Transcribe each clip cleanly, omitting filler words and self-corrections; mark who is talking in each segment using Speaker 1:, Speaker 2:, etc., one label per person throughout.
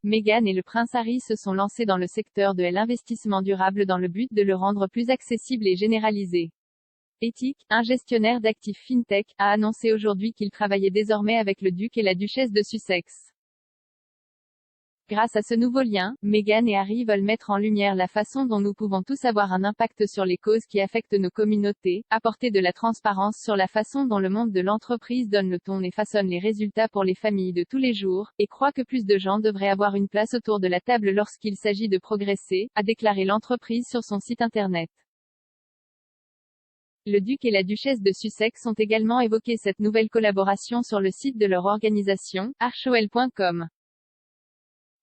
Speaker 1: Meghan et le prince Harry se sont lancés dans le secteur de l'investissement durable dans le but de le rendre plus accessible et généralisé. Ethic, un gestionnaire d'actifs fintech, a annoncé aujourd'hui qu'il travaillait désormais avec le duc et la duchesse de Sussex. Grâce à ce nouveau lien, Meghan et Harry veulent mettre en lumière la façon dont nous pouvons tous avoir un impact sur les causes qui affectent nos communautés, apporter de la transparence sur la façon dont le monde de l'entreprise donne le ton et façonne les résultats pour les familles de tous les jours, et croit que plus de gens devraient avoir une place autour de la table lorsqu'il s'agit de progresser, a déclaré l'entreprise sur son site internet. Le duc et la duchesse de Sussex ont également évoqué cette nouvelle collaboration sur le site de leur organisation, archewell.com.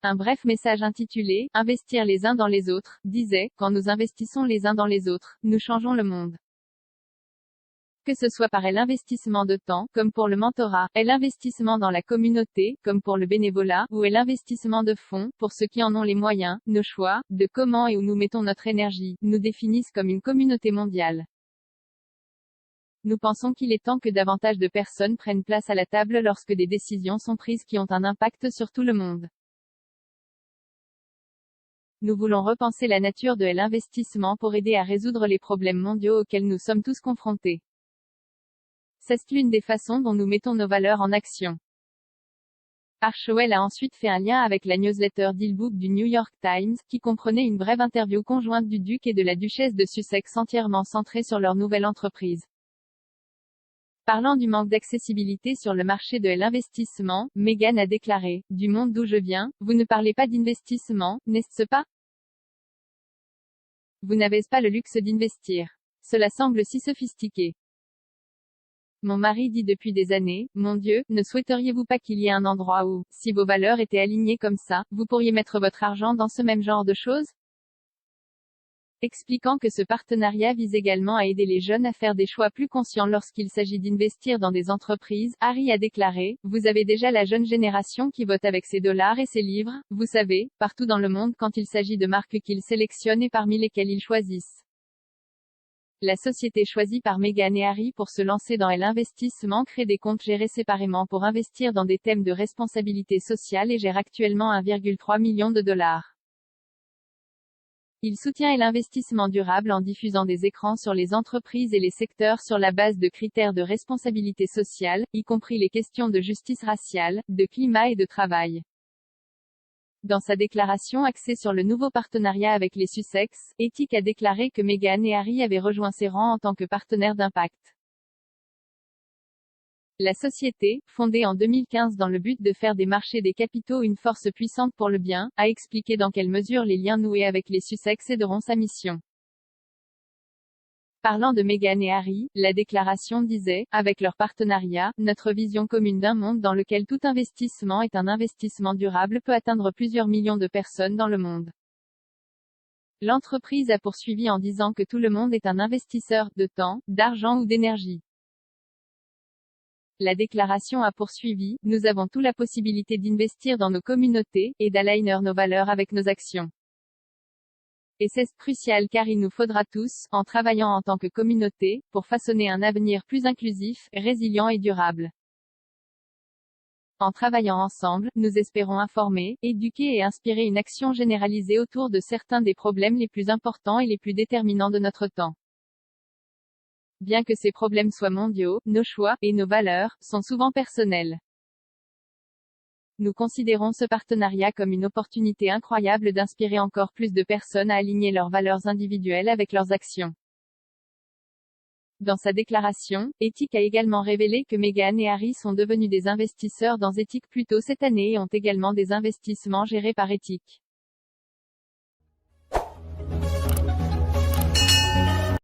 Speaker 1: Un bref message intitulé « Investir les uns dans les autres » disait « Quand nous investissons les uns dans les autres, nous changeons le monde. » Que ce soit par l'investissement de temps, comme pour le mentorat, l'investissement dans la communauté, comme pour le bénévolat, ou l'investissement de fonds, pour ceux qui en ont les moyens, nos choix, de comment et où nous mettons notre énergie, nous définissent comme une communauté mondiale. Nous pensons qu'il est temps que davantage de personnes prennent place à la table lorsque des décisions sont prises qui ont un impact sur tout le monde. Nous voulons repenser la nature de l'investissement pour aider à résoudre les problèmes mondiaux auxquels nous sommes tous confrontés. C'est l'une des façons dont nous mettons nos valeurs en action. Archewell a ensuite fait un lien avec la newsletter Dealbook du New York Times, qui comprenait une brève interview conjointe du duc et de la duchesse de Sussex entièrement centrée sur leur nouvelle entreprise. Parlant du manque d'accessibilité sur le marché de l'investissement, Meghan a déclaré « Du monde d'où je viens, vous ne parlez pas d'investissement, n'est-ce pas? Vous n'avez pas le luxe d'investir. Cela semble si sophistiqué. Mon mari dit depuis des années, mon Dieu, ne souhaiteriez-vous pas qu'il y ait un endroit où, si vos valeurs étaient alignées comme ça, vous pourriez mettre votre argent dans ce même genre de choses ?» Expliquant que ce partenariat vise également à aider les jeunes à faire des choix plus conscients lorsqu'il s'agit d'investir dans des entreprises, Harry a déclaré « Vous avez déjà la jeune génération qui vote avec ses dollars et ses livres, vous savez, partout dans le monde quand il s'agit de marques qu'ils sélectionnent et parmi lesquelles ils choisissent. » La société choisie par Meghan et Harry pour se lancer dans l'investissement crée des comptes gérés séparément pour investir dans des thèmes de responsabilité sociale et gère actuellement 1,3 million de dollars. Il soutient l'investissement durable en diffusant des écrans sur les entreprises et les secteurs sur la base de critères de responsabilité sociale, y compris les questions de justice raciale, de climat et de travail. Dans sa déclaration axée sur le nouveau partenariat avec les Sussex, Ethic a déclaré que Meghan et Harry avaient rejoint ses rangs en tant que partenaires d'impact. La société, fondée en 2015 dans le but de faire des marchés des capitaux une force puissante pour le bien, a expliqué dans quelle mesure les liens noués avec les Sussex aideront sa mission. Parlant de Meghan et Harry, la déclaration disait « Avec leur partenariat, notre vision commune d'un monde dans lequel tout investissement est un investissement durable peut atteindre plusieurs millions de personnes dans le monde. » L'entreprise a poursuivi en disant que tout le monde est un investisseur, de temps, d'argent ou d'énergie. La déclaration a poursuivi, nous avons tous la possibilité d'investir dans nos communautés, et d'aligner nos valeurs avec nos actions. Et c'est crucial car il nous faudra tous, en travaillant en tant que communauté, pour façonner un avenir plus inclusif, résilient et durable. En travaillant ensemble, nous espérons informer, éduquer et inspirer une action généralisée autour de certains des problèmes les plus importants et les plus déterminants de notre temps. Bien que ces problèmes soient mondiaux, nos choix, et nos valeurs, sont souvent personnels. Nous considérons ce partenariat comme une opportunité incroyable d'inspirer encore plus de personnes à aligner leurs valeurs individuelles avec leurs actions. Dans sa déclaration, Ethic a également révélé que Meghan et Harry sont devenus des investisseurs dans Ethic plus tôt cette année et ont également des investissements gérés par Ethic.